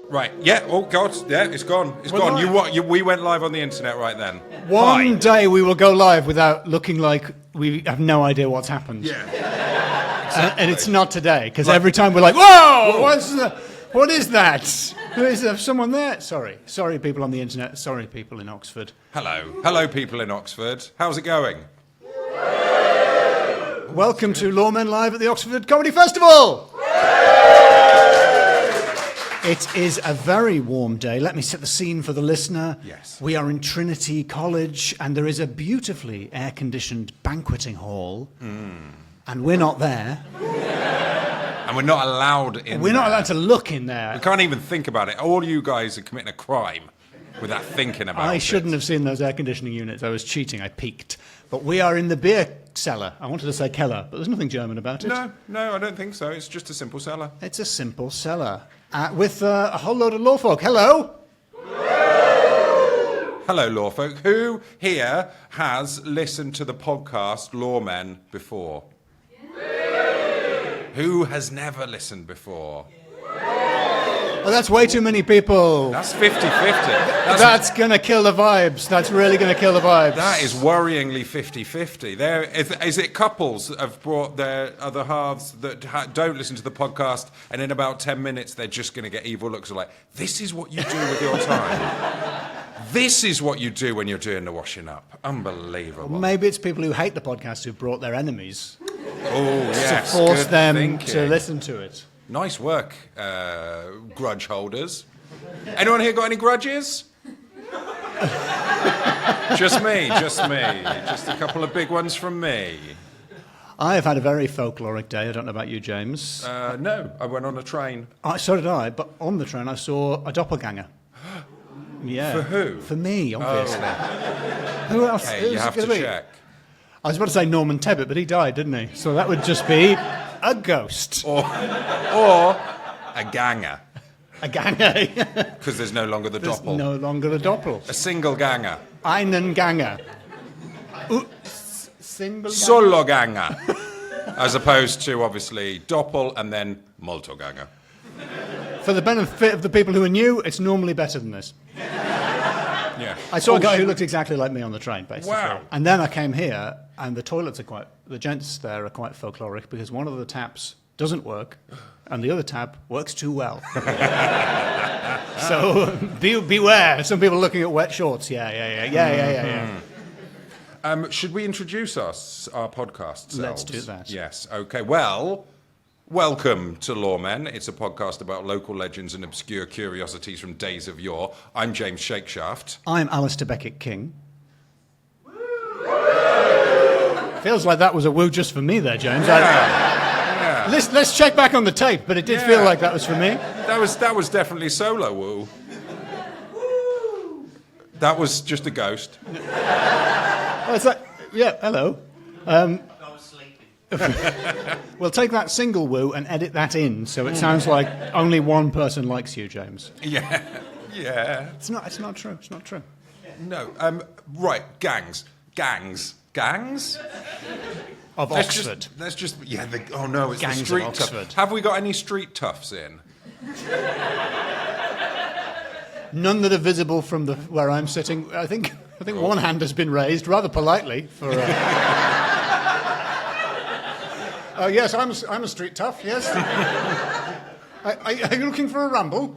Right, yeah, oh God, yeah, it's gone. It's gone. We went live on the internet right then. One day we will go live without looking like we have no idea what's happened. Yeah. Exactly. And it's not today, because every time we're like, whoa! What is that? Is there someone there? Sorry, people on the internet. Sorry, people in Oxford. Hello, people in Oxford. How's it going? Welcome to Loremen Live at the Oxford Comedy Festival! It is a very warm day. Let me set the scene for the listener. Yes. We are in Trinity College, and there is a beautifully air-conditioned banqueting hall, and we're not there. And we're not allowed in We're not allowed to look in there. We can't even think about it. All you guys are committing a crime without thinking about it. I shouldn't have seen those air conditioning units. I was cheating. I peeked. But we are in the beer cellar. I wanted to say cellar, but there's nothing German about it. No, I don't think so. It's just a simple cellar. It's a simple cellar. With a whole load of law folk. Hello. Hello, law folk. Who here has listened to the podcast Loremen before? Who has never listened before? Well, that's way too many people. That's 50-50. That's going to kill the vibes. That's really going to kill the vibes. That is worryingly 50-50. Is it couples that have brought their other halves that don't listen to the podcast, and in about 10 minutes they're just going to get evil looks like, this is what you do with your time. This is what you do when you're doing the washing up. Unbelievable. Well, maybe it's people who hate the podcast who brought their enemies. Oh, yes. To force Good them thinking. to listen to it. Nice work, grudge holders. Anyone here got any grudges? Just me. Just a couple of big ones from me. I have had a very folkloric day. I don't know about you, James. No, I went on a train. So did I, but on the train I saw a doppelganger. Yeah. For who? For me, obviously. Who else? Okay, you have to check. I was about to say Norman Tebbit, but he died, didn't he? So that would just be a ghost. Or a ganger. A ganger. Because there's no longer the There's doppel. no longer the doppel. A single ganger. Einen Ganger. Single ganger. Solo ganger. As opposed to, obviously, doppel and then molto ganger. For the benefit of the people who are new, it's normally better than this. Yeah. I saw a guy who looked exactly like me on the train, basically. Wow. And then I came here, and the toilets are the gents there are quite folkloric, because one of the taps doesn't work, and the other tap works too well. So beware. Some people are looking at wet shorts. Yeah. Should we introduce our podcast selves? Let's do that. Yes. Okay. Well, welcome to Loremen. It's a podcast about local legends and obscure curiosities from days of yore. I'm James Shakeshaft. I'm Alistair Beckett-King. Feels like that was a woo just for me there, James. Yeah. Let's check back on the tape, but it did feel like that was for me. That was definitely solo woo. That was just a ghost. Oh, it's like, yeah, hello. I was sleeping. We'll take that single woo and edit that in, so it sounds like only one person likes you, James. Yeah. It's not true. It's not true. No. Right. Gangs. Of Oxford. Let's just oh no, it's Gangs the street of tough. Oxford. Have we got any street toughs in? None that are visible from where I'm sitting. I think one hand has been raised rather politely for. Yes, I'm a street tough. Yes. Are you looking for a ramble?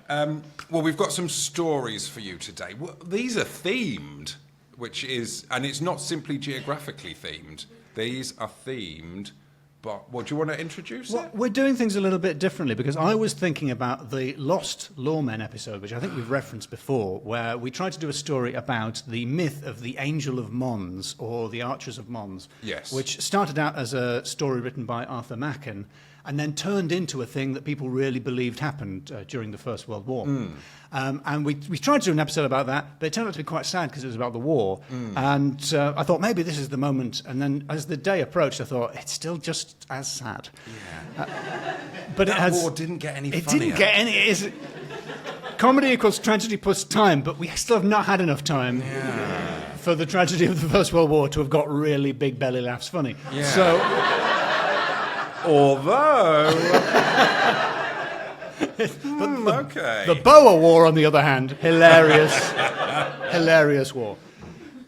Well, we've got some stories for you today. Well, these are themed, and it's not simply geographically themed. These are themed, but do you want to introduce it? We're doing things a little bit differently because I was thinking about the Lost Loremen episode, which I think we've referenced before, where we tried to do a story about the myth of the Angel of Mons, or the Archers of Mons, yes, which started out as a story written by Arthur Machen, and then turned into a thing that people really believed happened during the First World War. And we tried to do an episode about that, but it turned out to be quite sad because it was about the war. And I thought, maybe this is the moment. And then as the day approached, I thought, it's still just as sad. Yeah. But that war didn't get any funnier. It didn't get any... Comedy equals tragedy plus time, but we still have not had enough time for the tragedy of the First World War to have got really big belly laughs funny. Yeah. So... Although... okay. The Boer War, on the other hand, hilarious war.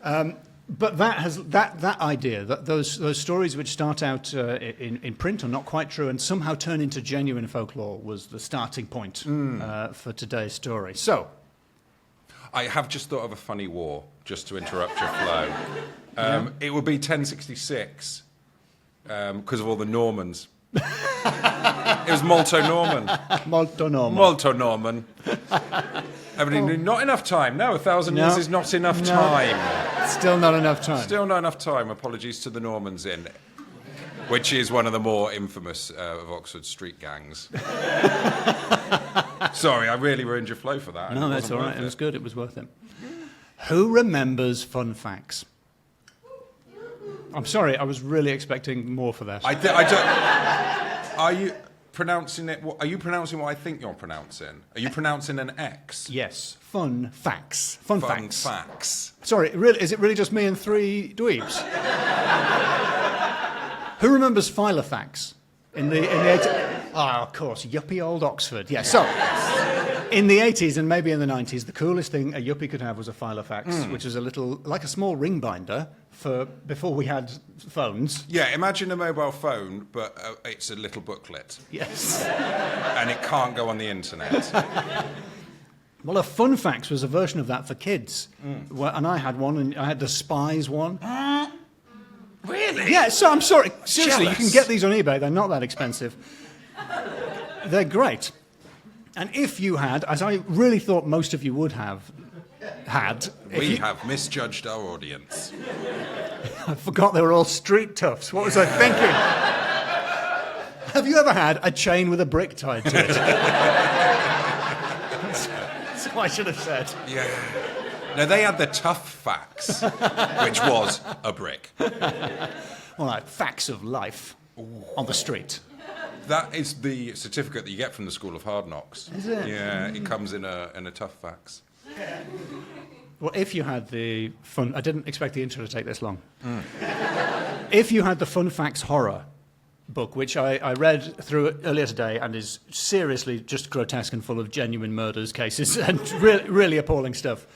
But that idea, that those stories which start out in print are not quite true and somehow turn into genuine folklore, was the starting point for today's story. So, I have just thought of a funny war, just to interrupt your flow. It would be 1066. Because of all the Normans. It was Molto Norman. Molto Norman. Not enough time. No, 1,000 years is not enough time. Still not enough time. Still not enough time. Apologies to the Normans which is one of the more infamous of Oxford street gangs. Sorry, I really ruined your flow for that. No, that's all right. It was good. It was worth it. Who remembers fun facts? I'm sorry, I was really expecting more for that. I don't. Are you pronouncing it? Are you pronouncing what I think you're pronouncing? Are you pronouncing an X? Yes. Fun facts. Fun facts. Facts. Sorry, is it really just me and three dweebs? Who remembers Filofax? In the 80s? Ah, of course, yuppie old Oxford. Yeah. So, in the 80s and maybe in the 90s, the coolest thing a yuppie could have was a Filofax, which was like a small ring binder before we had phones. Yeah, imagine a mobile phone, but it's a little booklet. Yes. And it can't go on the internet. Well, a Fun Facts was a version of that for kids. And I had one, and I had the Spies one. Really? Yeah, so I'm sorry. Seriously, Jealous. You can get these on eBay. They're not that expensive. They're great. And if you had, as I really thought most of you would have had... We have misjudged our audience. I forgot they were all street toughs. What was I thinking? Have you ever had a chain with a brick tied to it? That's what I should have said. Yeah. No, they had the tough facts, which was a brick. Well, like facts of life on the street. That is the certificate that you get from the School of Hard Knocks. Is it? Yeah, it comes in a tough facts. Well, if you had the fun... I didn't expect the intro to take this long. If you had the Fun Facts Horror book, which I read through earlier today and is seriously just grotesque and full of genuine murders cases and really appalling stuff.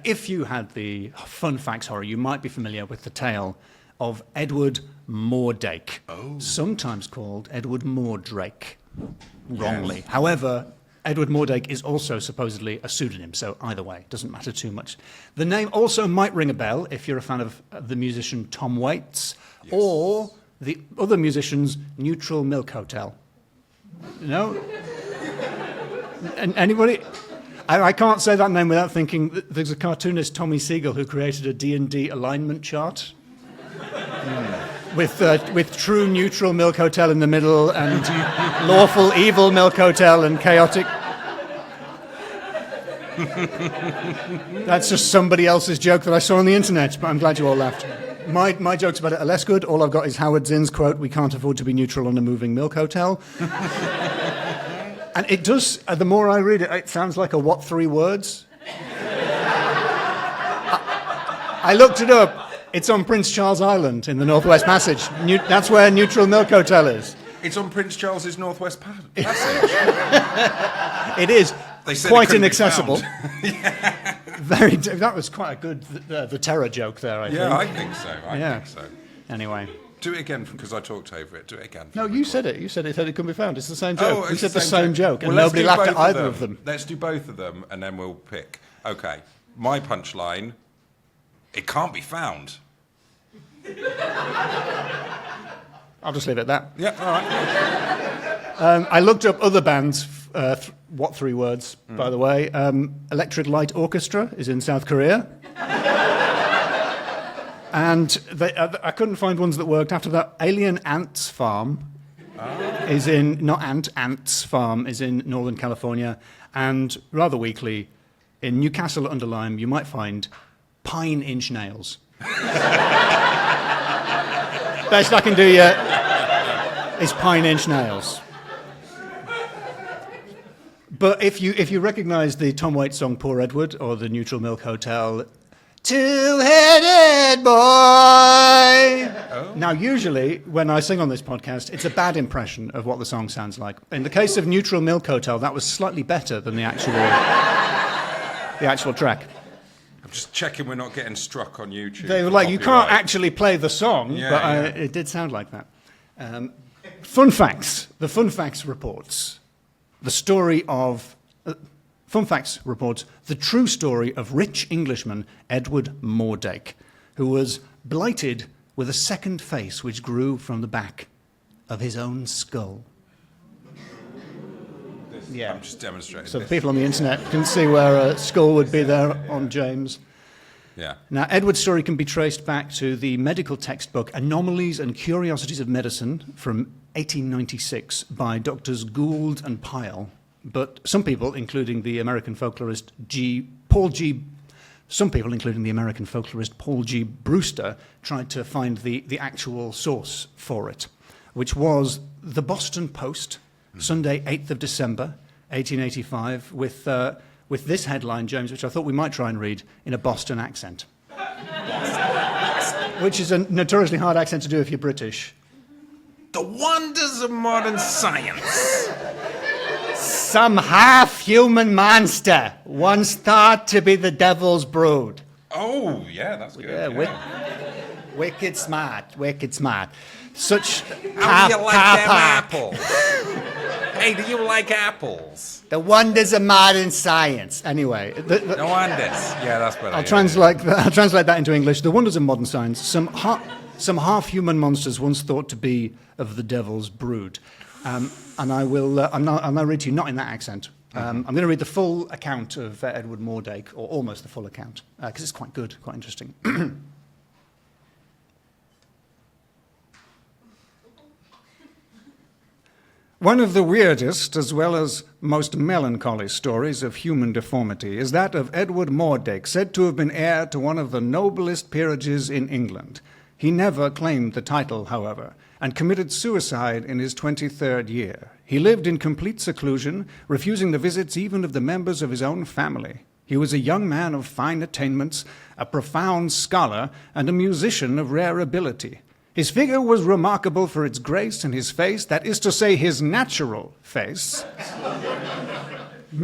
If you had the Fun Facts Horror, you might be familiar with the tale of Edward Mordrake, sometimes called Edward Mordrake, wrongly. Yes. However, Edward Mordrake is also supposedly a pseudonym, so either way, doesn't matter too much. The name also might ring a bell if you're a fan of the musician Tom Waits, or the other musician's Neutral Milk Hotel. No? Anybody? I can't say that name without thinking there's a cartoonist, Tommy Siegel, who created a D&D alignment chart with true neutral Milk Hotel in the middle and lawful evil Milk Hotel and chaotic. That's just somebody else's joke that I saw on the internet, but I'm glad you all laughed. My joke's about it are less good. All I've got is Howard Zinn's quote, "We can't afford to be neutral on a moving milk hotel." And it does, the more I read it, it sounds like a what three words? I looked it up. It's on Prince Charles Island in the Northwest Passage. That's where Neutral Milk Hotel is. It's on Prince Charles's Northwest Passage. It is. They said quite it inaccessible. Yeah. That was quite a good, the terror joke there, I think. Yeah, I think so. I think so. Anyway. Do it again because I talked over it. Do it again. No, you said it. You said it couldn't be found. It's the same joke. Oh, You said the same joke, and Well, let's nobody do laughed at both either of them. Let's do both of them, and then we'll pick. Okay, my punchline. It can't be found. I'll just leave it at that. Yeah, all right. I looked up other bands. What 3 words, by the way? Electric Light Orchestra is in South Korea. And I couldn't find ones that worked after that. Alien Ants Farm is in, not Ants Farm is in Northern California. And rather weakly, in Newcastle under Lyme, you might find Pine Inch Nails. Best I can do yet is Pine Inch Nails. But if you recognise the Tom Waits song Poor Edward or the Neutral Milk Hotel, Two-headed boy. Oh. Now, usually, when I sing on this podcast, it's a bad impression of what the song sounds like. In the case of Neutral Milk Hotel, that was slightly better than the actual track. I'm just checking we're not getting struck on YouTube. They were like, you can't actually play the song, but it did sound like that. Fun facts. The Fun Facts reports the story of... Fun Facts reports the true story of rich Englishman Edward Mordrake, who was blighted with a second face which grew from the back of his own skull. I'm just demonstrating. So people on the internet can see where a skull would be there on James. Yeah. Now, Edward's story can be traced back to the medical textbook Anomalies and Curiosities of Medicine from 1896 by Doctors Gould and Pyle. But some people, including the American folklorist Paul G. Brewster, tried to find the actual source for it, which was the Boston Post, Sunday, 8th of December, 1885, with this headline, James, which I thought we might try and read in a Boston accent, which is a notoriously hard accent to do if you're British. The wonders of modern science. Some half-human monster once thought to be the devil's brood. Oh, yeah, that's good. Yeah, wicked smart, wicked smart. Such How do you like them apples? Hey, do you like apples? The wonders of modern science. Anyway. No wonders. Yeah, that's better. I'll translate that into English. The wonders of modern science. Some half-human monsters once thought to be of the devil's brood. And I will. I'll now read to you, not in that accent. I'm going to read the full account of Edward Mordrake, or almost the full account, because it's quite good, quite interesting. One of the weirdest, as well as most melancholy stories of human deformity is that of Edward Mordrake, said to have been heir to one of the noblest peerages in England. He never claimed the title, however, and committed suicide in his 23rd year. He lived in complete seclusion, refusing the visits even of the members of his own family. He was a young man of fine attainments, a profound scholar, and a musician of rare ability. His figure was remarkable for its grace, and his face, that is to say, his natural face,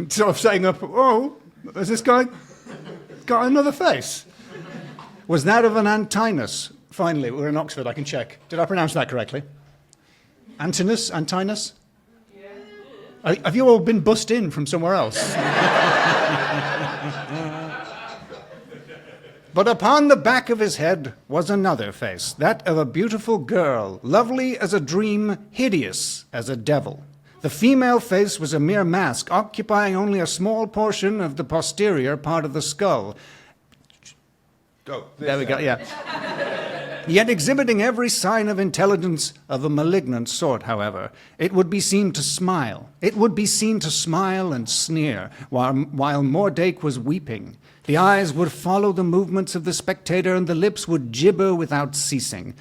sort of saying up, oh, has this guy got another face? Was that of an Antinous. Finally, we're in Oxford, I can check. Did I pronounce that correctly? Antinous? Antinous? Yeah. Have you all been bussed in from somewhere else? But upon the back of his head was another face, that of a beautiful girl, lovely as a dream, hideous as a devil. The female face was a mere mask, occupying only a small portion of the posterior part of the skull. There we go, yeah. Yet exhibiting every sign of intelligence of a malignant sort, however. It would be seen to smile. It would be seen to smile and sneer, while Mordrake was weeping. The eyes would follow the movements of the spectator, and the lips would gibber without ceasing.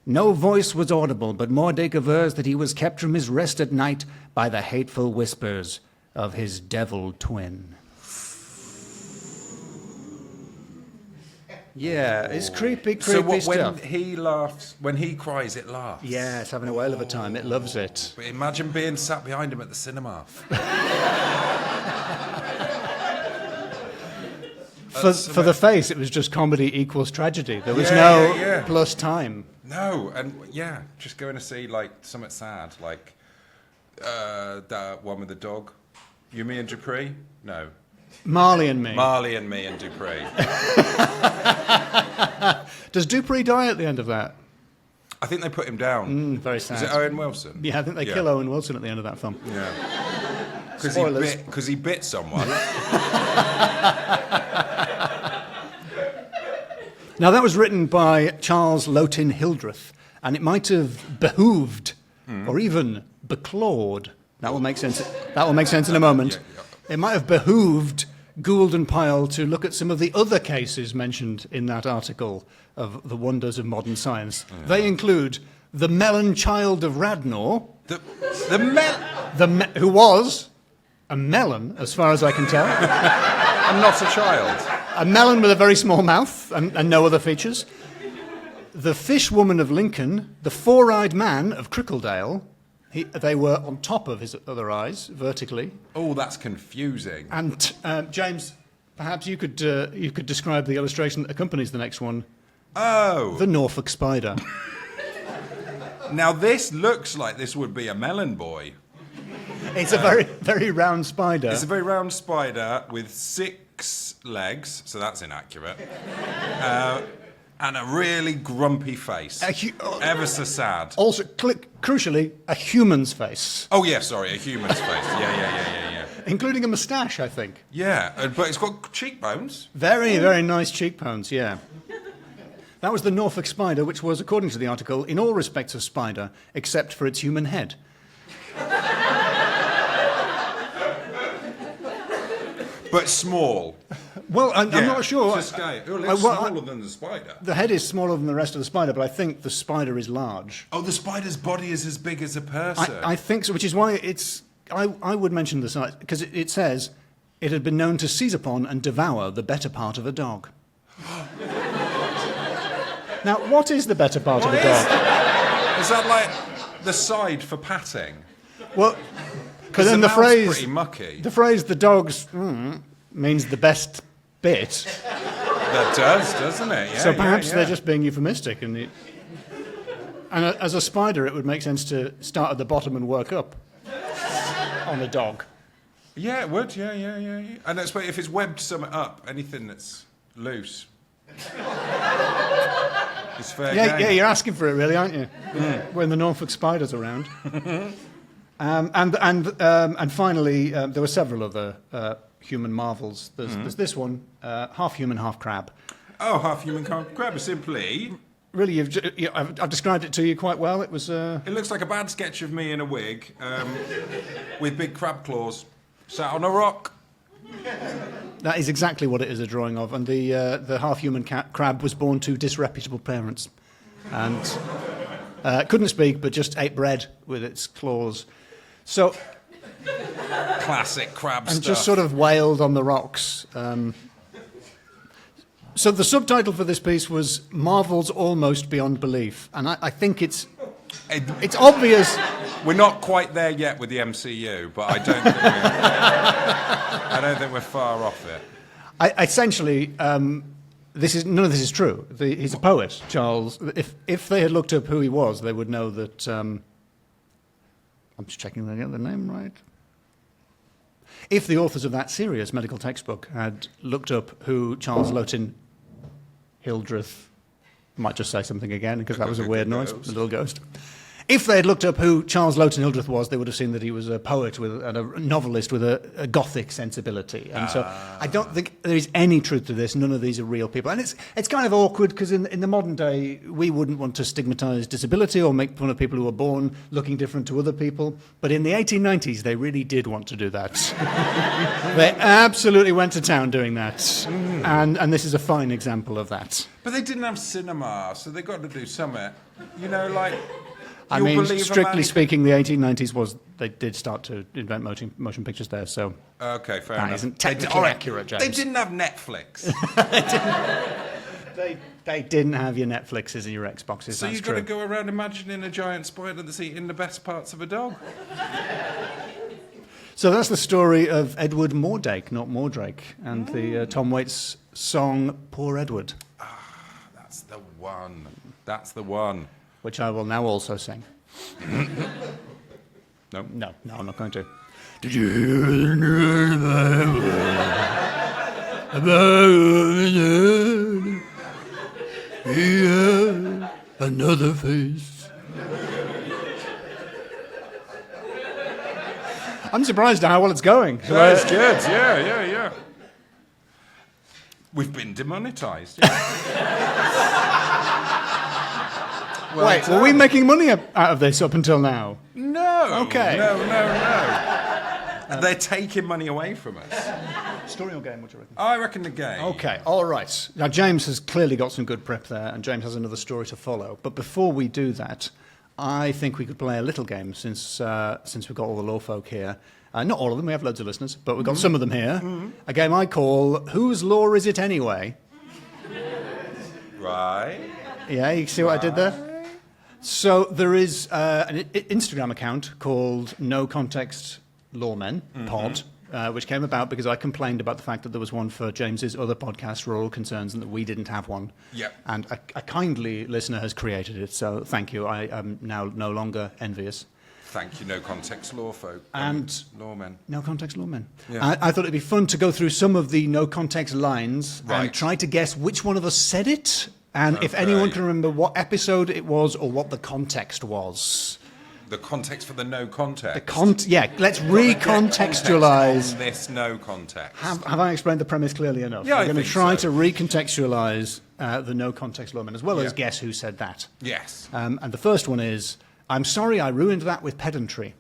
No voice was audible, but Mordrake avers that he was kept from his rest at night by the hateful whispers of his devil twin. Yeah, it's creepy So stuff. when he laughs, when he cries, it laughs. Yeah, it's having a whale of a time. It loves it. But imagine being sat behind him at the cinema. For the face, it was just comedy equals tragedy. There was no plus time. No, and yeah, just going to see like something sad, like that one with the dog. You, me, and Dupree? No. Marley and Me. Marley and Me and Dupree. Does Dupree die at the end of that? I think they put him down. Very sad. Is it Owen Wilson? Yeah, I think they kill Owen Wilson at the end of that film. Yeah. Spoilers. Because he bit someone. Now, that was written by Charles Lowtin Hildreth, and it might have behooved or even beclawed. That will make sense. That will make sense in a moment. Yeah. It might have behooved Gould and Pyle to look at some of the other cases mentioned in that article of the wonders of modern science. Yeah. They include the melon child of Radnor, who was a melon, as far as I can tell, and not a child. A melon with a very small mouth and no other features. The fish woman of Lincoln, the four-eyed man of Crickledale. They were on top of his other eyes, vertically. Oh, that's confusing. And James, perhaps you could describe the illustration that accompanies the next one. Oh. The Norfolk spider. Now, this looks like this would be a melon boy. It's a very, very round spider. It's a very round spider with 6 legs, so that's inaccurate. And a really grumpy face. Ever so sad. Also, crucially, a human's face. Oh, yeah, sorry, a human's face. Yeah. Including a moustache, I think. Yeah, but it's got cheekbones. Very, very nice cheekbones, yeah. That was the Norfolk spider, which was, according to the article, in all respects a spider, except for its human head. But small. Well, I'm not sure. It's smaller than the spider. The head is smaller than the rest of the spider, but I think the spider is large. Oh, the spider's body is as big as a person. I think so, which is why it's... I would mention the size, because it says it had been known to seize upon and devour the better part of a dog. Now, what is the better part of a dog? Is that like the side for patting? Well... Because then the phrase, pretty mucky. The phrase "the dog's" means the best bit. That does, doesn't it? Yeah, so perhaps they're just being euphemistic, and as a spider, it would make sense to start at the bottom and work up on a dog. Yeah, it would. Yeah. And that's why if it's webbed something up, anything that's loose, it's fair game. Yeah, you're asking for it, really, aren't you? When the Norfolk spider's around. And finally, there were several other human marvels. There's this one, half human, half crab. Oh, half human, half crab, simply. Really, I've described it to you quite well. It was. It looks like a bad sketch of me in a wig, with big crab claws, sat on a rock. That is exactly what it is a drawing of, and the half human crab was born to disreputable parents, and couldn't speak, but just ate bread with its claws. So, classic crab stuff. And just sort of wailed on the rocks. So the subtitle for this piece was "Marvels Almost Beyond Belief," and I think it's obvious. We're not quite there yet with the MCU, but I don't think we're far off it. Essentially, none of this is true. He's a poet, Charles. If they had looked up who he was, they would know that. I'm just checking that I get the name right. If the authors of that serious medical textbook had looked up who Charles Lowtin Hildreth, might just say something again because that was a weird noise, a little ghost. If they had looked up who Charles Lowtin Hildreth was, they would have seen that he was a poet and a novelist with a gothic sensibility. And so I don't think there is any truth to this. None of these are real people. And it's kind of awkward because in the modern day, we wouldn't want to stigmatise disability or make fun of people who are born looking different to other people. But in the 1890s, they really did want to do that. They absolutely went to town doing that. And this is a fine example of that. But they didn't have cinema, so they got to do something. You know, like... I mean, strictly speaking, the 1890s they did start to invent motion pictures there, so... Okay, fair that enough. Isn't technically accurate, James. They didn't have Netflix. They didn't have your Netflixes and your Xboxes, so you've got to go around imagining a giant spider that's eating the best parts of a dog. So that's the story of Edward Mordrake, not Mordrake, and the Tom Waits song, Poor Edward. That's the one. That's the one. which I will now also sing. No? No, I'm not going to. Did you hear the news about here another face? I'm surprised at how well it's going. That's good. Yeah. We've been demonetized. Yeah. Wait, were we making money out of this up until now? No. Okay. No. They're taking money away from us. Story or game, what do you reckon? I reckon the game. Okay, all right. Now, James has clearly got some good prep there, and James has another story to follow. But before we do that, I think we could play a little game since we've got all the law folk here. Not all of them, we have loads of listeners, but we've got some of them here. A game I call Whose Law Is It Anyway? Right. Yeah, you see what I did there? So there is an Instagram account called No Context Loremen Pod, which came about because I complained about the fact that there was one for James's other podcast, Rural Concerns, and that we didn't have one. Yep. And a kindly listener has created it, so thank you. I am now no longer envious. Thank you, No Context Law folk. And Lawmen. No Context Lawmen. Yeah. I thought it'd be fun to go through some of the no context lines and Right. try to guess which one of us said it, and if Okay. anyone can remember what episode it was or what the context was. The context for the no context. Let's recontextualize. On this no context. Have I explained the premise clearly enough? Yeah, I'm I going to think try so. to recontextualize the no context lawman as well as Yeah. guess who said that. Yes. And the first one is, I'm sorry I ruined that with pedantry.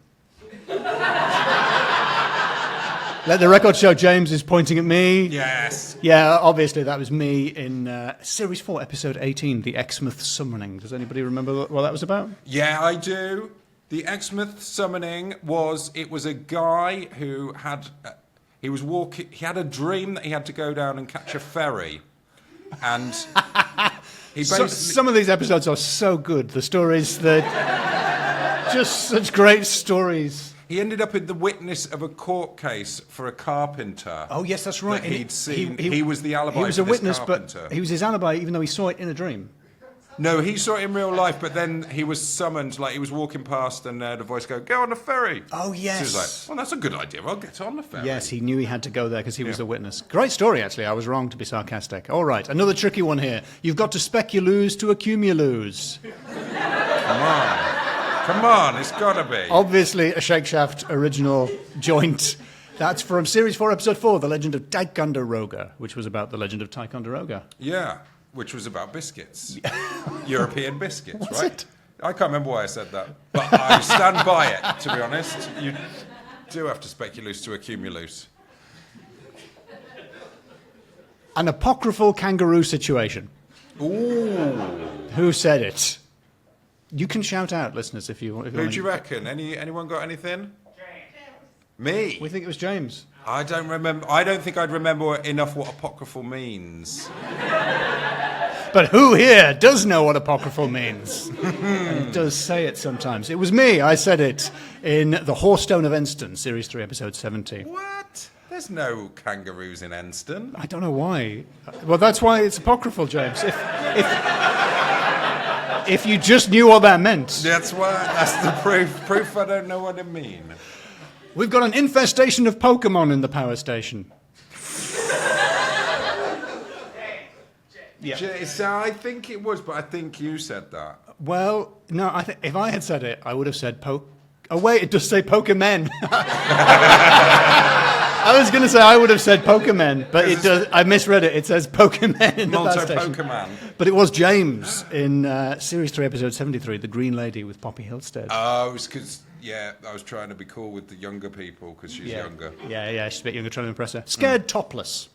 Let the record show James is pointing at me. Yes. Yeah, obviously that was me in Series 4, Episode 18, The Exmouth Summoning. Does anybody remember what that was about? Yeah, I do. The Exmouth summoning was a guy who had he had a dream that he had to go down and catch a ferry, and he basically Some of these episodes are so good. The stories that just such great stories. he ended up in the witness of a court case for a carpenter. Oh yes, that's right. That he'd seen. He was the alibi. He was for a this witness, carpenter. but he was his alibi, even though he saw it in a dream. No, he saw it in real life, but then he was summoned, like he was walking past and the voice go on the ferry. Oh, yes. So he was like, well, that's a good idea. I'll get on the ferry. Yes, he knew he had to go there because he was Yeah. a witness. Great story, actually. I was wrong to be sarcastic. All right, another tricky one here. You've got to speculose to accumulose. Come on, it's got to be. Obviously, a Shake Shaft original joint. That's from Series 4, Episode 4, The Legend of Ticonderoga, which was about the legend of Ticonderoga. Yeah, which was about biscuits. European biscuits, Was right? it? I can't remember why I said that, but I stand by it, to be honest. You do have to speculose to accumulose. An apocryphal kangaroo situation. Ooh. Who said it? You can shout out, listeners, if you want. Who do you reckon? Anyone got anything? Me? We think it was James. I don't remember. I don't think I'd remember enough what apocryphal means. But who here does know what apocryphal means? And does say it sometimes. It was me. I said it in The Horstone of Enston, Series 3, Episode 70. What? There's no kangaroos in Enston. I don't know why. Well, that's why it's apocryphal, James. If you just knew what that meant. That's why. That's the proof. Proof I don't know what it means. We've got an infestation of Pokemon in the power station. So I think it was, but I think you said that. Well, no, if I had said it, I would have said Oh, wait, it does say Pokemon. I was going to say I would have said Pokemon, but it does. I misread it. It says Pokemon in the power station. Pokemon. But it was James in Series 3, Episode 73, The Green Lady with Poppy Hillstead. Oh, it's because, I was trying to be cool with the younger people because she's yeah. younger. Yeah, she's a bit younger, trying to impress her. Scared topless.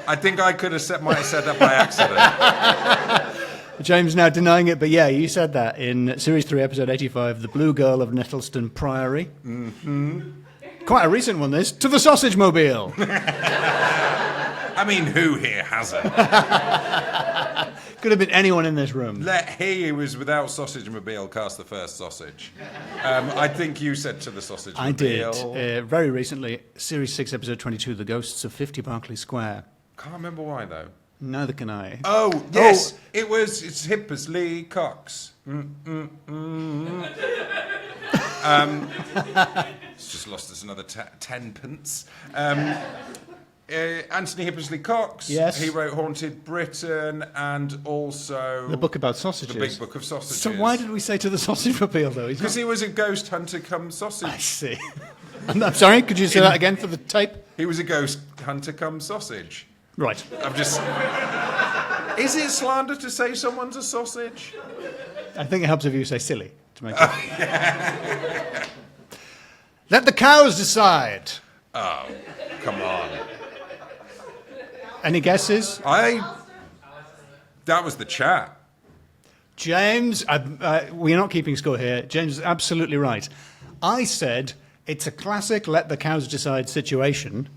I think I might have said that by accident. James now denying it, but yeah, you said that in Series 3, Episode 85, The Blue Girl of Nettleston Priory. Mm-hmm. Quite a recent one, this. To the Sausage Mobile. I mean, who here hasn't? Could have been anyone in this room. Let he who was without sausage mobile cast the first sausage. I think you said to the sausage mobile. I did. Very recently, Series 6, Episode 22, The Ghosts of 50 Berkeley Square. Can't remember why, though. Neither can I. Oh, yes. It's Hippersley Cox. It's just lost us another 10 pence. Anthony Hippersley Cox. Yes. He wrote Haunted Britain and also... The book about sausages. The Big Book of Sausages. So why did we say to the sausage appeal, though? Because he was a ghost hunter come sausage. I see. I'm sorry, could you say that again for the tape? He was a ghost hunter come sausage. Right. I'm just... Is it slander to say someone's a sausage? I think it helps if you say silly to make it. Let the cows decide. Oh, come on. Any guesses? That was the chat. James, we're not keeping score here. James is absolutely right. I said it's a classic let the cows decide situation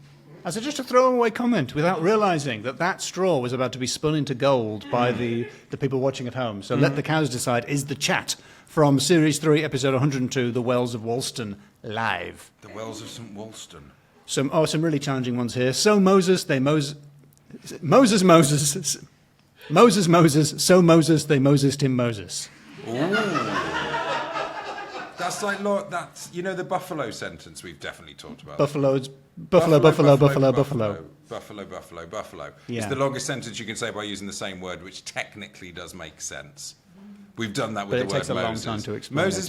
as just a throwaway comment without realising that straw was about to be spun into gold by the people watching at home. So let the cows decide is the chat from Series 3, Episode 102, The Wells of Woolston, live. The Wells of St. Woolston. Some really challenging ones here. So Moses, they Moses, so Moses, they Mosesed him Moses. Ooh. That's like, that's, the buffalo sentence we've definitely talked about. Buffalo. Yeah. It's the longest sentence you can say by using the same word, which technically does make sense. We've done that with the word Moses. But it takes a long time to explain Moses,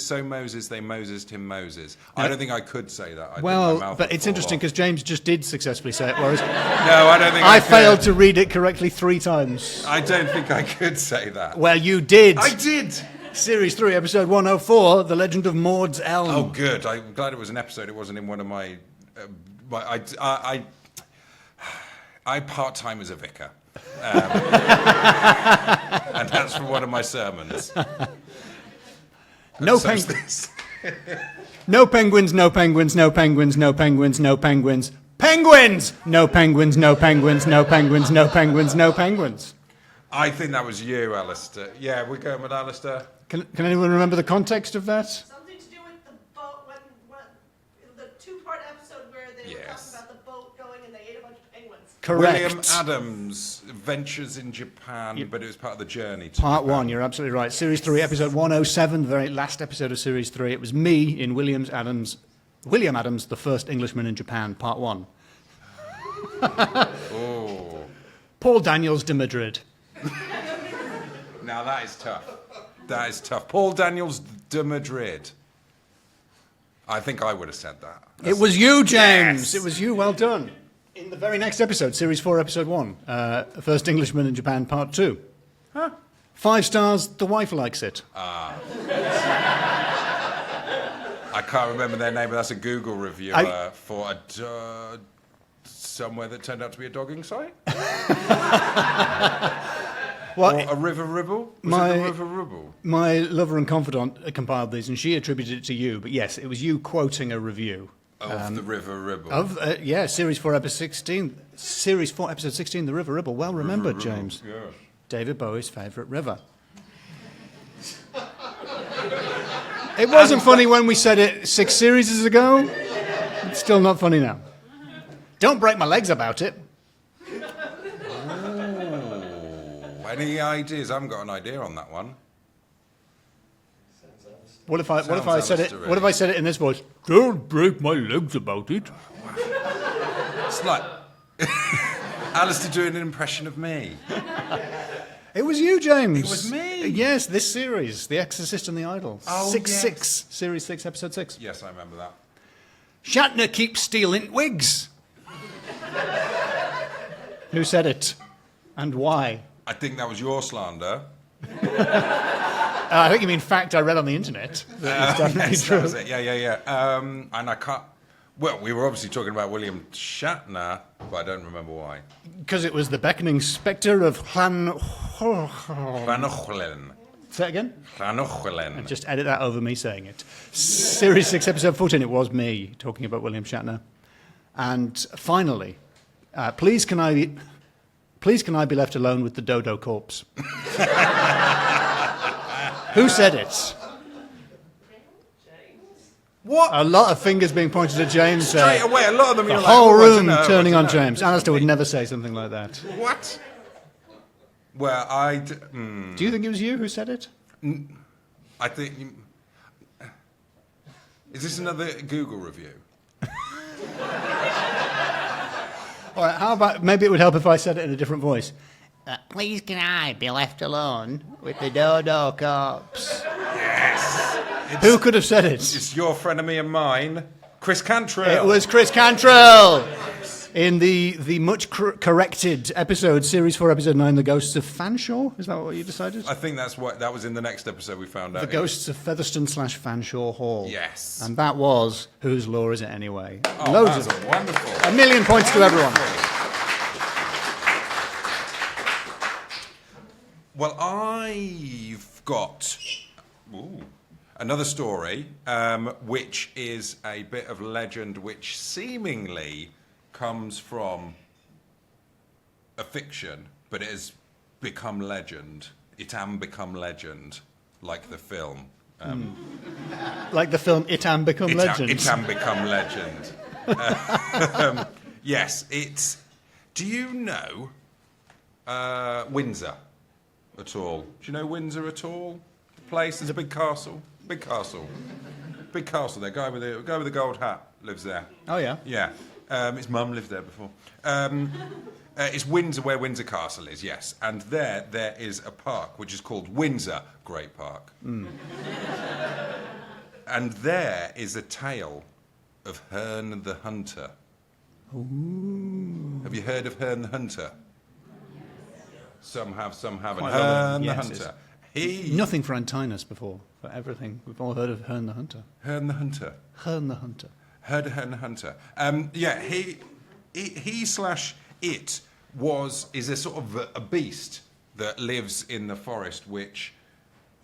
so Moses, they Mosesed him Moses. I don't think I could say that. But it's interesting because James just did successfully say it, whereas no, I don't think I failed to read it correctly 3 times. I don't think I could say that. Well, you did. I did. Series 3, Episode 104, The Legend of Maud's Elm. Oh, good. I'm glad it was an episode. It wasn't in one of my... I part-time as a vicar. And that's from one of my sermons. No penguins. No penguins, no penguins, no penguins, no penguins, no penguins. Penguins! No penguins, no penguins, no penguins, no penguins, no penguins. I think that was you, Alistair. Yeah, we're going with Alistair. Can anyone remember the context of that? Something to do with the boat, when the 2-part episode where they were talking about the boat going and they ate a bunch of penguins. Correct. William Adams' Ventures in Japan, but it was part of the journey to Part Japan. 1, you're absolutely right. Series 3, Episode 107, the very last episode of Series 3. It was me in William Adams, the First Englishman in Japan, Part 1. Oh. Paul Daniels de Madrid. Now that is tough. That is tough. Paul Daniels de Madrid. I think I would have said that. It was you, James. Yes. It was you. Well done. In the very next episode, Series 4, Episode 1, First Englishman in Japan, Part 2. Huh? 5 stars, the wife likes it. I can't remember their name, but that's a Google review for somewhere that turned out to be a dogging site. Well, or a river ribble? Was it the river ribble? My lover and confidant compiled these, and she attributed it to you. But yes, it was you quoting a review. Of the river ribble. Series 4, Episode 16. Series 4, Episode 16, the River Ribble. Well remembered, River James. Ribble, yes. David Bowie's favourite river. It wasn't funny when we said it 6 series ago. It's still not funny now. Don't break my legs about it. Any ideas? I haven't got an idea on that one. What if I said it? Alistair, What if I said it in this voice? Don't break my legs about it. It's like Alistair doing an impression of me. It was you, James. It was me. Yes, this series, The Exorcist and the Idol. Oh, 6, Series 6, Episode 6. Yes, I remember that. Shatner keeps stealing wigs. Who said it? And why? I think that was your slander. I think you mean fact I read on the internet. That is definitely Yes, true. that was it. Yeah. And I can't... Well, we were obviously talking about William Shatner, but I don't remember why. Because it was the beckoning spectre of Llanochlen. Say it again? Llanochlen. Just edit that over me saying it. Series 6, Episode 14, it was me talking about William Shatner. And finally, please can I be left alone with the dodo corpse? Who said it? What? A lot of fingers being pointed at James. Straight away, a lot of them. The You're whole like, room turning on James. Alistair would never say something like that. What? Well, Do you think it was you who said it? I think. Is this another Google review? All right, how about maybe it would help if I said it in a different voice. Please can I be left alone with the Dodo corpse? Yes. Who could have said it? It's your frenemy and mine, Chris Cantrell. It was Chris Cantrell in the much corrected episode, Series 4, Episode 9, The Ghosts of Fanshawe. Is that what you decided? I think that was in the next episode we found out. The Ghosts of Featherstone/Fanshawe Hall. Yes. And that was Whose Law Is It Anyway? Oh, Loads that's of them. wonderful. 1,000,000 points to everyone. Well, I've got another story, which is a bit of legend, which seemingly comes from a fiction, but it has become legend. It can become legend, like the film. Like the film It Can Become Legend. It can become legend. Yes, it's... Do you know Windsor at all? Do you know Windsor at all? The place, there's a big castle. Big castle. Big castle there. Guy with the gold hat lives there. Oh, yeah? Yeah. His mum lived there before. It's Windsor, where Windsor Castle is, yes. And there is a park which is called Windsor Great Park. And there is a tale of Herne the Hunter. Ooh. Have you heard of Herne the Hunter? Some have, some haven't. Herne the Hunter. Nothing for Antinous before, for everything. We've all heard of Herne the Hunter. Herne the Hunter. Herne the Hunter. Heard of Herne the Hunter. Yeah, he /it is a sort of a beast that lives in the forest,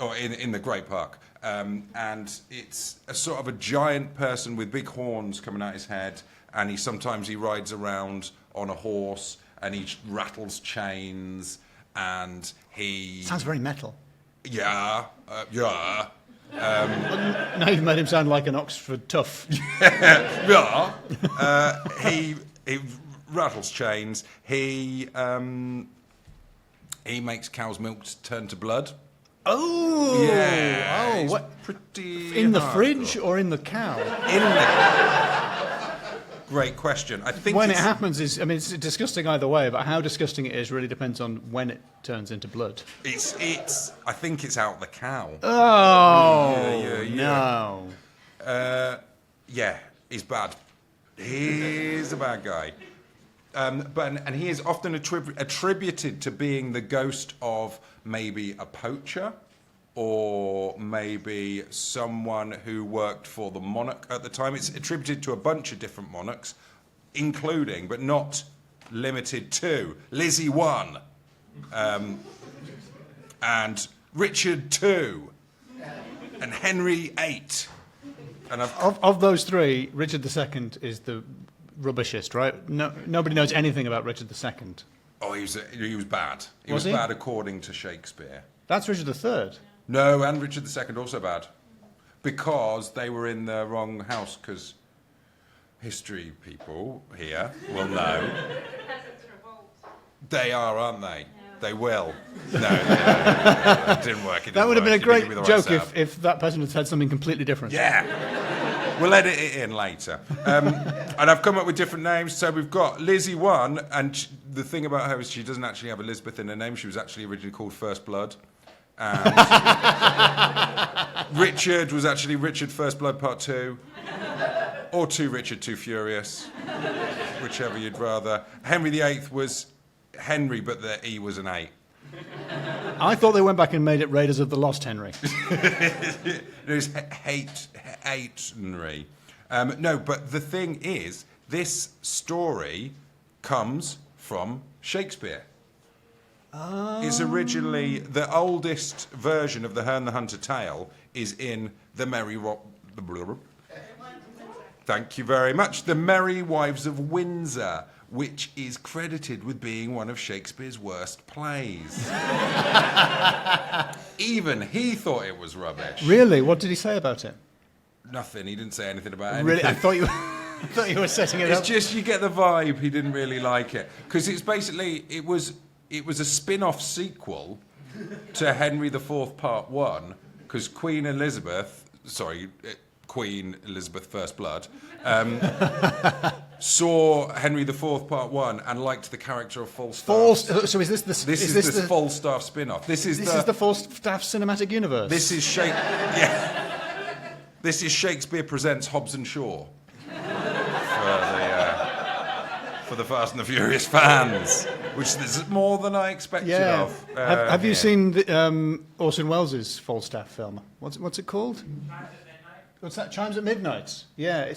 or in the Great Park. And it's a sort of a giant person with big horns coming out his head, and sometimes he rides around on a horse, and he rattles chains, and he... Sounds very metal. Yeah, yeah. Now you've made him sound like an Oxford tough. Yeah. He rattles chains. He makes cow's milk turn to blood. Oh! Yeah. Oh, it's what? Pretty In the hardcore. fridge or in the cow? In the... Great question. I think when it happens it's disgusting either way, but how disgusting it is really depends on when it turns into blood. I think it's out the cow. Oh, yeah. No. Yeah, he's bad. He's a bad guy. And he is often attributed to being the ghost of maybe a poacher, or maybe someone who worked for the monarch at the time. It's attributed to a bunch of different monarchs, including, but not limited to, Lizzie I, and Richard II, and Henry VIII. And of those three, Richard II is the rubbishest, right? No, nobody knows anything about Richard II. Oh, he was bad. He was bad according to Shakespeare. That's Richard III. No, and Richard II also bad. Because they were in the wrong house, because history people here will know. They are, aren't they? No. They will. No, it didn't work. That would have been a great joke if that person had said something completely different. Yeah. We'll edit it in later. And I've come up with different names. So we've got Lizzie I, and the thing about her is she doesn't actually have Elizabeth in her name. She was actually originally called First Blood. And Richard was actually Richard First Blood Part 2, or 2 Richard Too Furious, whichever you'd rather. Henry VIII was Henry, but the E was an 8. I thought they went back and made it Raiders of the Lost Henry. It was Henry. No, but the thing is, this story comes from Shakespeare. Is originally the oldest version of the Herne the Hunter tale is in the Thank you very much. The Merry Wives of Windsor, which is credited with being one of Shakespeare's worst plays. Even he thought it was rubbish. Really? What did he say about it? Nothing. He didn't say anything about anything. Really? I thought you were setting it up. It's just you get the vibe he didn't really like it because it's basically it was a spin-off sequel to Henry IV Part 1 because Queen Elizabeth First Blood saw Henry IV Part 1 and liked the character of Falstaff. So is this the This is the Falstaff spin-off. This is the Falstaff cinematic universe. This is This is Shakespeare Presents Hobbs and Shaw for the Fast and the Furious fans, which is more than I expected of. Have you seen Orson Welles' Falstaff film? What's it called? What's that? Chimes at Midnight. Yeah.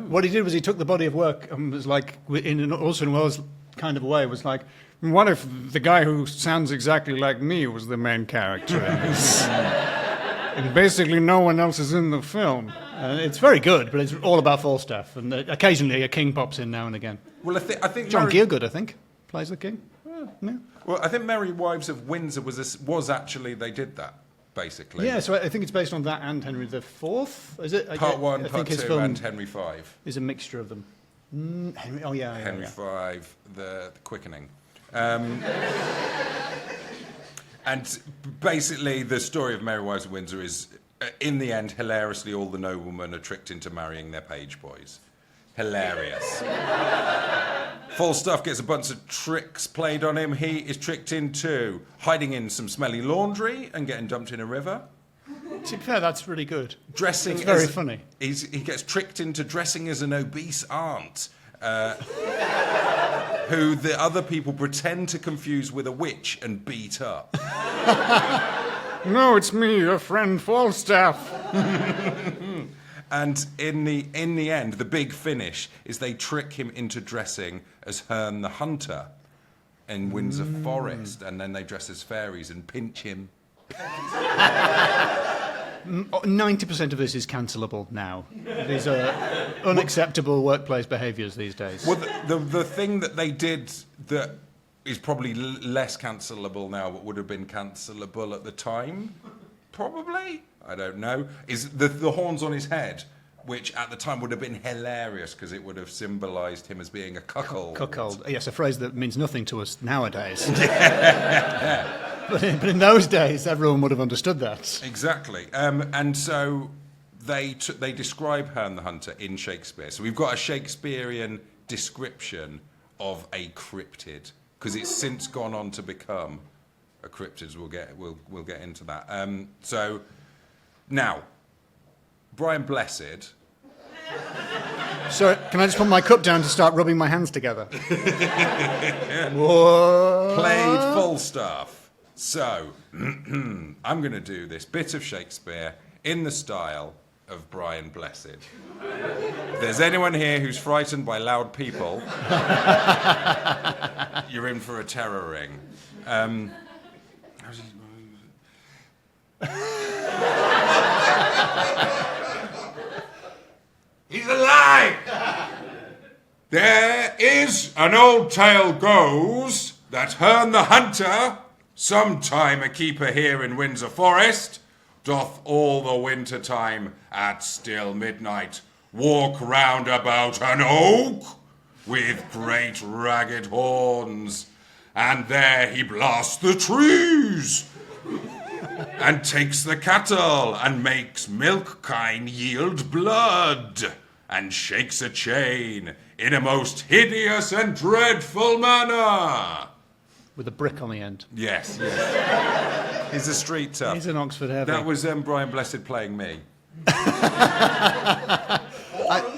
What he did was he took the body of work and was like, in an Orson Welles kind of way, was like, what if the guy who sounds exactly like me was the main character in this? And basically no one else is in the film. It's very good, but it's all about Falstaff. And occasionally a king pops in now and again. Well, I think John Gielgud, plays the king. No. Well, I think Merry Wives of Windsor was actually, they did that, basically. Yeah, so I think it's based on that and Henry IV, is it? Part 1, I Part think 2, and Henry V. Is a mixture of them. Henry V, the Quickening. And basically, the story of Merry Wives of Windsor is, in the end, hilariously, all the noblemen are tricked into marrying their page boys. Hilarious. Falstaff gets a bunch of tricks played on him. He is tricked into hiding in some smelly laundry and getting dumped in a river. To be fair, that's really good. Dressing. It's very funny. He gets tricked into dressing as an obese aunt. Who the other people pretend to confuse with a witch and beat up. No, it's me, your friend Falstaff. And in the end, the big finish is they trick him into dressing as Herne the Hunter in Windsor Forest, and then they dress as fairies and pinch him. 90% of this is cancelable now. These are unacceptable workplace behaviours these days. Well, the thing that they did that is probably less cancelable now, but would have been cancelable at the time, probably, I don't know, is the horns on his head, which at the time would have been hilarious because it would have symbolised him as being a cuckold. Cuckold, yes, a phrase that means nothing to us nowadays. But in those days, everyone would have understood that. Exactly. And so they describe Herne the Hunter in Shakespeare. So we've got a Shakespearean description of a cryptid, because it's since gone on to become a cryptid. We'll get into that. So now, Brian Blessed. So, can I just put my cup down to start rubbing my hands together? Played Falstaff. So, I'm going to do this bit of Shakespeare in the style of Brian Blessed. If there's anyone here who's frightened by loud people, you're in for a terror ring. He's alive! There is an old tale goes that Herne the Hunter, sometime a keeper here in Windsor Forest, doth all the winter time at still midnight walk round about an oak with great ragged horns, and there he blasts the trees and takes the cattle and makes milk kine yield blood and shakes a chain in a most hideous and dreadful manner. With a brick on the end. Yes. He's a street tough. He's an Oxford heavy. That was Brian Blessed playing me. He's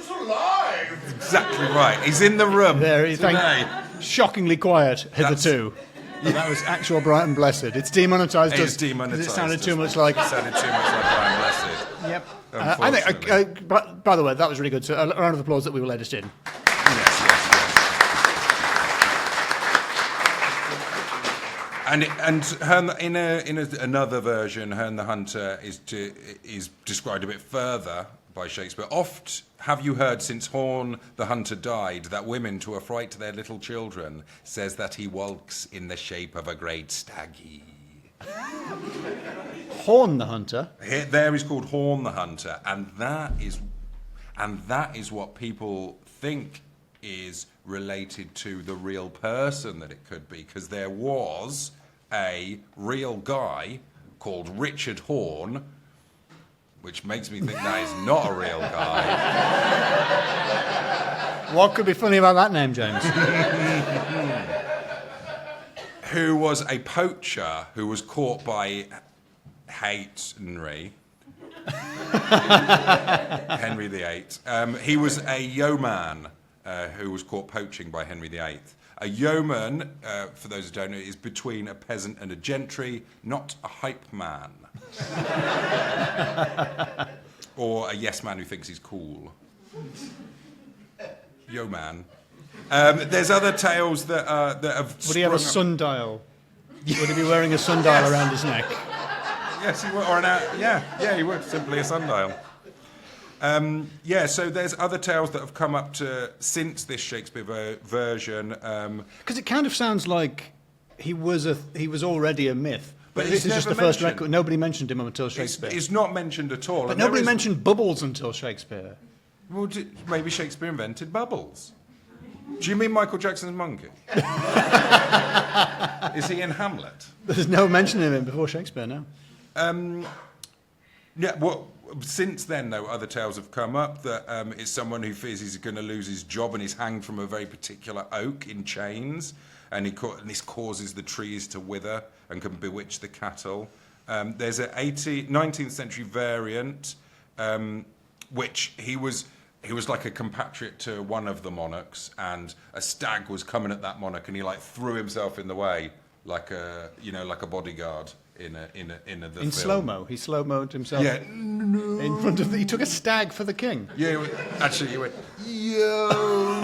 alive! Exactly right. He's in the room today. Shockingly quiet hitherto. That was actual Brian Blessed. It's demonetised. It's demonetised. It sounded too much like Brian Blessed. Yep. I think. By the way, that was really good. So a round of applause that we will edit in. And Herne, in another version, Herne the Hunter is described a bit further by Shakespeare. Oft have you heard since Herne the Hunter died that women, to affright their little children, says that he walks in the shape of a great staggy. Herne the Hunter. There he's called Herne the Hunter, and that is what people think is related to the real person that it could be, because there was a real guy called Richard Horne, which makes me think that is not a real guy. What could be funny about that name, James? Who was a poacher who was caught by Henry VIII. He was a yeoman who was caught poaching by Henry VIII. A yeoman, for those who don't know, is between a peasant and a gentry, not a hype man. Or a yes man who thinks he's cool. Yeoman. There's other tales that have. Would he have a sundial? Would he be wearing a sundial around his neck? Yes, he would. He would. Simply a sundial. So there's other tales that have come up to since this Shakespeare version. Because it kind of sounds like he was already a myth. But this is just the first record. Nobody mentioned him until Shakespeare. It's not mentioned at all. But nobody mentioned bubbles until Shakespeare. Well, maybe Shakespeare invented bubbles. Do you mean Michael Jackson's monkey? Is he in Hamlet? There's no mention of him before Shakespeare, no. Since then, though, other tales have come up that it's someone who fears he's going to lose his job and he's hanged from a very particular oak in chains, and this causes the trees to wither and can bewitch the cattle. There's an 19th century variant, which he was like a compatriot to one of the monarchs, and a stag was coming at that monarch, and he threw himself in the way like a bodyguard. In slow-mo. He slow-moed himself. Yeah. In front of he took a stag for the king. Yeah, he went, yo.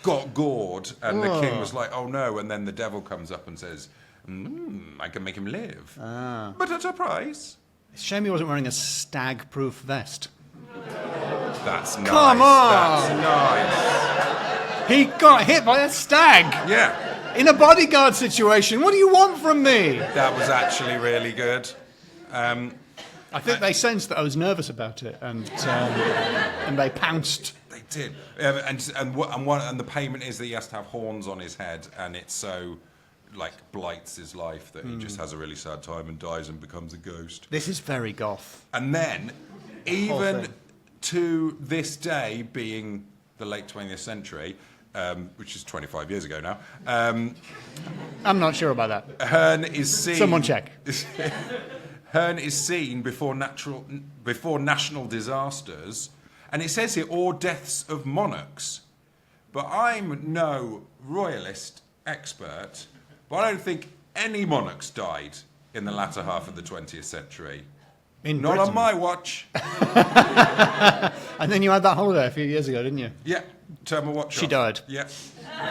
Got gored, and the king was like, oh no, and then the devil comes up and says, I can make him live. But at a price. It's a shame he wasn't wearing a stag-proof vest. That's nice. Come on! That's nice. He got hit by a stag! Yeah. In a bodyguard situation. What do you want from me? That was actually really good. I think they sensed that I was nervous about it, and they pounced. They did. And the payment is that he has to have horns on his head, and it so blights his life that he just has a really sad time and dies and becomes a ghost. This is very goth. And then, even to this day, being the late 20th century, which is 25 years ago now. I'm not sure about that. Herne is seen. Someone check. Herne is seen before national disasters, and it says here, or deaths of monarchs. But I'm no royalist expert, but I don't think any monarchs died in the latter half of the 20th century. In Not Britain. on my watch. And then you had that holiday a few years ago, didn't you? Yeah. Turn my watch off. She died. Yeah.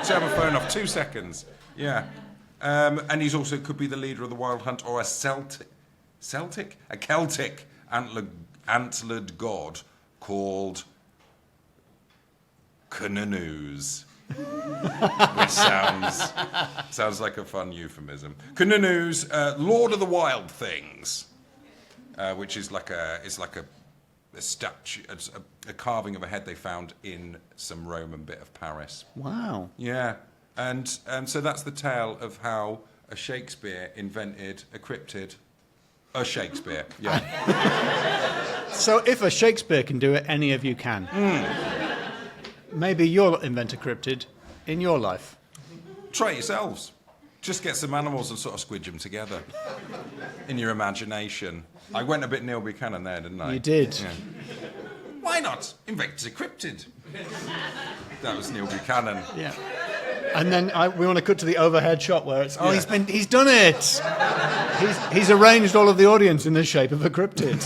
Turn my phone off 2 seconds. Yeah. And he's also could be the leader of the Wild Hunt or a Celtic antlered god called Cnanoos. Which sounds like a fun euphemism. Cnanoos, Lord of the Wild Things, which is like a statue, a carving of a head they found in some Roman bit of Paris. Wow. Yeah, and so that's the tale of how a Shakespeare invented a cryptid. A Shakespeare, yeah. So if a Shakespeare can do it, any of you can. Maybe you'll invent a cryptid in your life. Try it yourselves. Just get some animals and sort of squidge them together in your imagination. I went a bit Neil Buchanan there, didn't I? You did. Yeah. Why not invent a cryptid? That was Neil Buchanan. Yeah. And then we want to cut to the overhead shot where it's, he's done it! He's arranged all of the audience in the shape of a cryptid.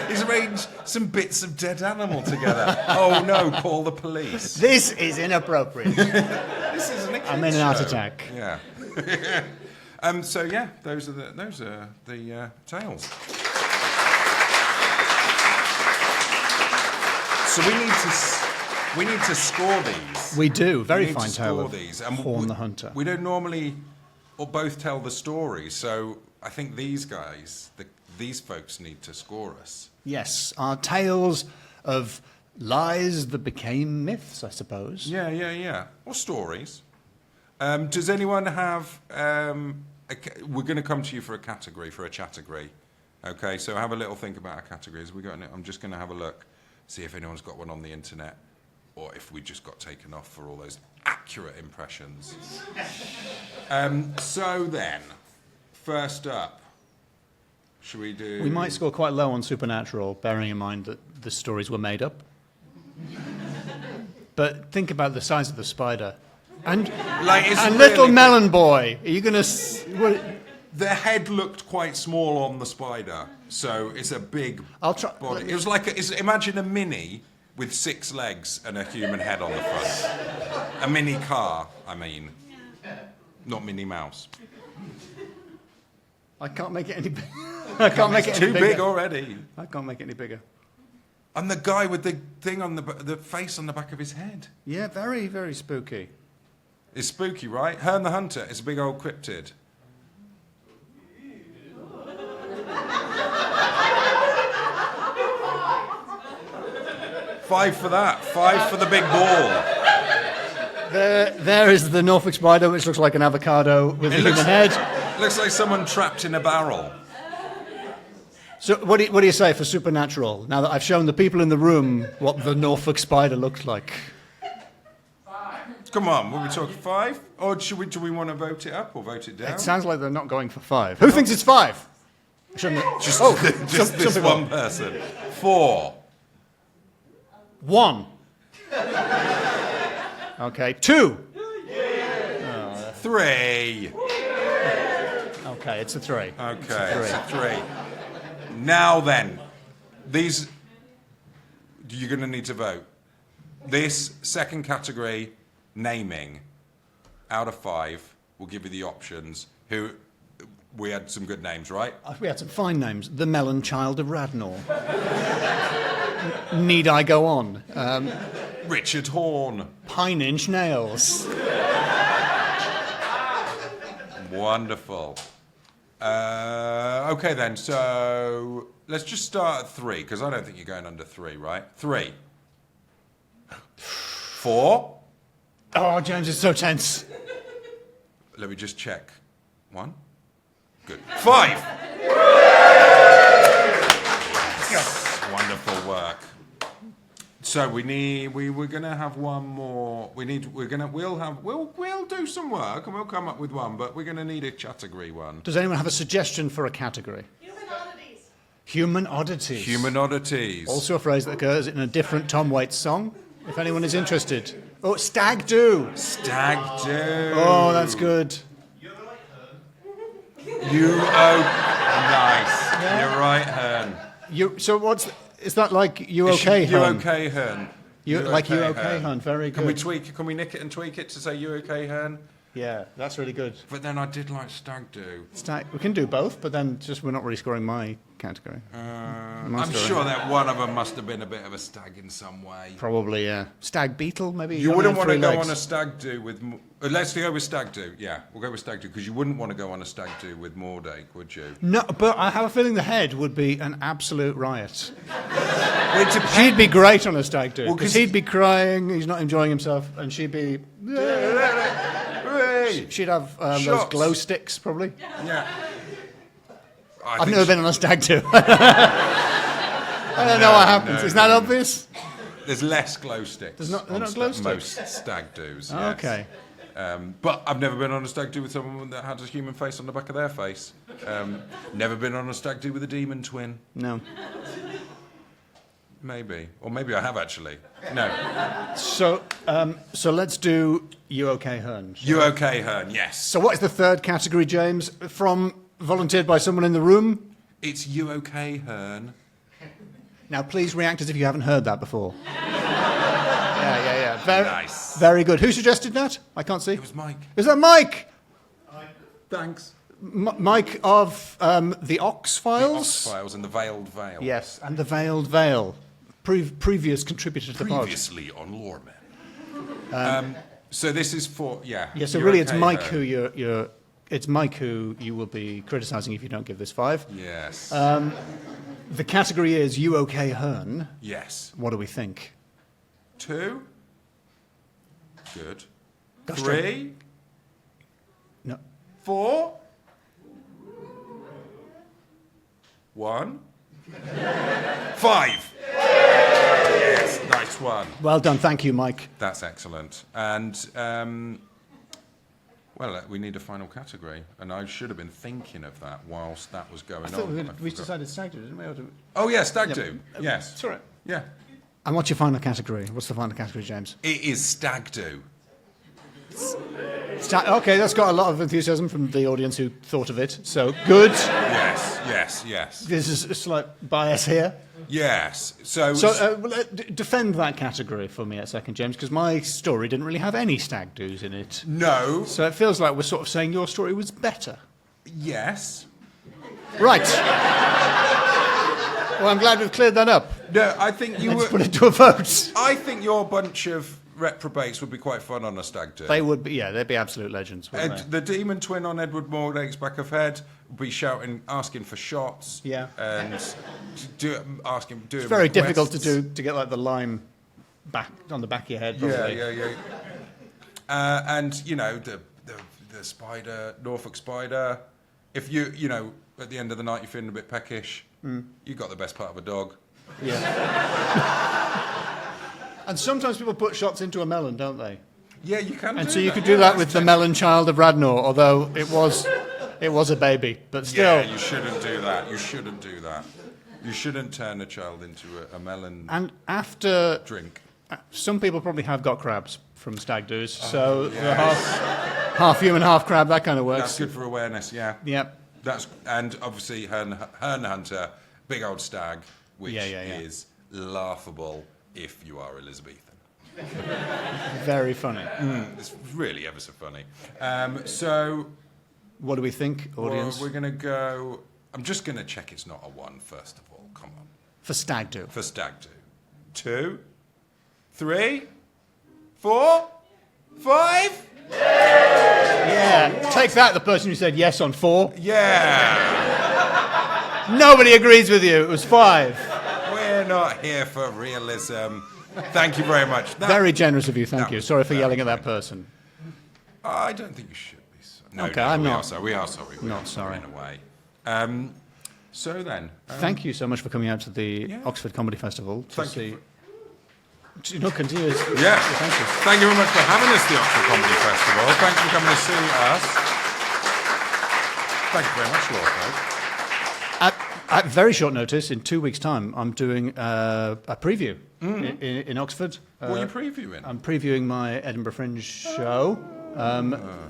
He's arranged some bits of dead animal together. Oh no, call the police. This is inappropriate. This isn't a kid's I'm in an heart attack. Yeah. So yeah, those are the tales. So we need to score these. We do. Very We need fine to tale score of these. Herne the Hunter. We don't normally or both tell the story. So I think these guys, these folks need to score us. Yes, our tales of lies that became myths, I suppose. Yeah. Or stories. Does anyone have... we're going to come to you for a category, for a category. Okay, so have a little think about our categories. I'm just going to have a look, see if anyone's got one on the internet, or if we just got taken off for all those accurate impressions. So then, first up, should we do... We might score quite low on Supernatural, bearing in mind that the stories were made up. But think about the size of the spider. And Little Melon Boy. Are you going to... The head looked quite small on the spider, so it's a big body. It was like, imagine a Mini with 6 legs and a human head on the front. A mini car, I mean. Not Minnie Mouse. I can't make it any bigger. I can't make it any bigger. Too big already. I can't make it any bigger. And the guy with the thing on the face on the back of his head. Yeah, very, very spooky. It's spooky, right? Herne the Hunter is a big old cryptid. Five for that. 5 for the big ball. There is the Norfolk spider, which looks like an avocado with a human head. Looks like someone trapped in a barrel. So what do you say for Supernatural, now that I've shown the people in the room what the Norfolk spider looks like? 5. Come on, were we talking 5? Or do we want to vote it up or vote it down? It sounds like they're not going for 5. Who thinks it's 5? Just this one person. 4. 1. Okay, 2. 3. Okay, it's a 3. Okay, it's a 3. Now then, you're going to need to vote. This second category, naming, out of 5, we'll give you the options. We had some good names, right? We had some fine names. The Melon Child of Radnor. Need I go on? Richard Horn. Pine Inch Nails. Wonderful. Okay then, so let's just start at 3, because I don't think you're going under 3, right? 3. 4. Oh, James is so tense. Let me just check. 1. Good. 5. Wonderful work. So we're gonna have one more. We'll do some work and we'll come up with one, but we're gonna need a category one. Does anyone have a suggestion for a category? Human oddities. Human oddities. Human oddities. Also a phrase that occurs in a different Tom Waits song, if anyone is interested. Oh, stag do. Stag do. Oh, that's good. Nice. Yeah. You're right, Herne. Is that like you okay, You Herne? okay, Herne? You okay, Herne? Very good. Can we nick it and tweak it to say you okay, Herne? Yeah, that's really good. But then I did like stag do. We can do both, but then we're not really scoring my category. I'm sure that one of them must have been a bit of a stag in some way. Probably, yeah. Stag beetle, maybe? You wouldn't want to go on a stag do with... let's go with stag do. Yeah, we'll go with stag do, because you wouldn't want to go on a stag do with Mordrake, would you? No, but I have a feeling the head would be an absolute riot. She'd be great on a stag do, because he'd be crying, he's not enjoying himself, and she'd be... She'd have those glow sticks, probably. Yeah. I've never been on a stag do. I don't know what happens. Isn't that obvious? There's less glow sticks. They're not glow sticks? Most stag do's, yes. Okay. But I've never been on a stag do with someone that had a human face on the back of their face. Never been on a stag do with a demon twin. No. Maybe. Or maybe I have, actually. No. So let's do You Okay, Herne. You Okay, Herne, yes. So what is the third category, James? Volunteered by someone in the room? It's You Okay, Herne. Now, please react as if you haven't heard that before. Yeah. Nice. Very good. Who suggested that? I can't see. It was Mike. Is that Mike? Thanks. Mike of the Ox Files? The Ox Files and the Veiled Veil. Yes, and the Veiled Veil. Previous contributor to the pod. Previously on Loremen. So this is for, yeah. Yeah, so You're really it's okay, Mike Herne. who you're it's Mike who you will be criticising if you don't give this 5. Yes. The category is You OK, Herne? Yes. What do we think? 2. Good. Gosh, 3. No. 4. 1. 5. Yes, nice one. Well done. Thank you, Mike. That's excellent. And, well, we need a final category. And I should have been thinking of that whilst that was going on. we decided stag do, didn't we? Oh, yeah, stag do. Yes. It's all right. Yeah. And what's your final category? What's the final category, James? It is stag do. Okay, that's got a lot of enthusiasm from the audience who thought of it. So, good. Yes. There's a slight bias here. Yes. Defend that category for me a second, James, because my story didn't really have any stag do's in it. No. So it feels like we're sort of saying your story was better. Yes. Right. Well, I'm glad we've cleared that up. No, I think you Let's put it to a vote. I think your bunch of reprobates would be quite fun on a stag do. They would be, yeah, they'd be absolute legends, wouldn't The demon twin on Edward Mordrake's back of head would be shouting, asking for shots. Yeah. And asking, doing It's very requests. difficult to get like the lime back on the back of your head, probably. Yeah. And, you know, the spider, Norfolk spider, if you know, at the end of the night you're feeling a bit peckish, you got the best part of a dog. Yeah. And sometimes people put shots into a melon, don't they? Yeah, you can. And so you could do that with the melon child of Radnor, although it was a baby, but still. Yeah, you shouldn't do that. You shouldn't turn a child into a melon. And after drink. Some people probably have got crabs from stag do's, so the half human, half crab, that kind of works. That's good for awareness. Yeah. Yep. And obviously Herne the Hunter, big old stag, which is laughable if you are Elizabethan. Very funny. It's really ever so funny. So, what do we think, audience? Well, we're going to go. I'm just going to check it's not a 1 first of all. Come on. For stag do. For stag do. 2, 3, 4, 5. Yeah. Take that, the person who said yes on 4. Yeah. Nobody agrees with you. It was 5. We're not here for realism. Thank you very much. Very generous of you, thank you. Sorry for yelling at that person. I don't think you should be. Okay, I'm not. We are sorry. Not sorry. In a way. So then. Thank you so much for coming out to the Oxford Comedy Festival to see. Continuous. Yeah. Thank you. Thank you very much for having us at the Oxford Comedy Festival. Thanks for coming to see us. Thank you very much, Laura. At very short notice, in 2 weeks' time, I'm doing a preview in Oxford. What are you previewing? I'm previewing my Edinburgh Fringe show.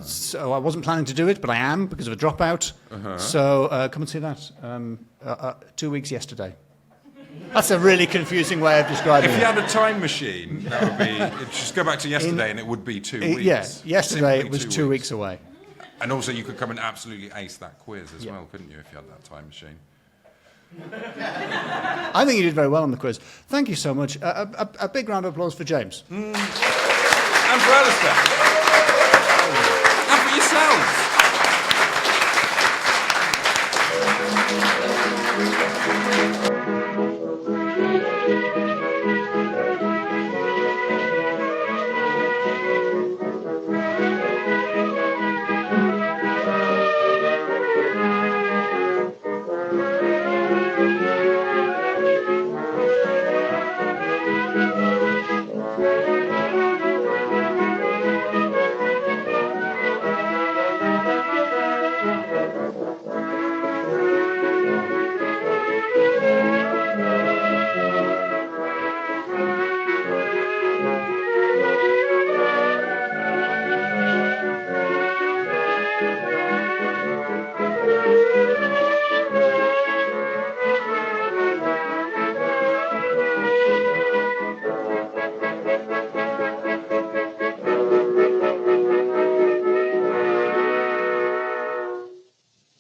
So I wasn't planning to do it, but I am because of a dropout. So come and see that. 2 weeks yesterday. That's a really confusing way of describing it. If you had a time machine, that would be... just go back to yesterday and it would be 2 weeks. Yeah, yesterday Simply it was 2 weeks away. And also you could come and absolutely ace that quiz as well, couldn't you, if you had that time machine? I think you did very well on the quiz. Thank you so much. A big round of applause for James. And for Alistair.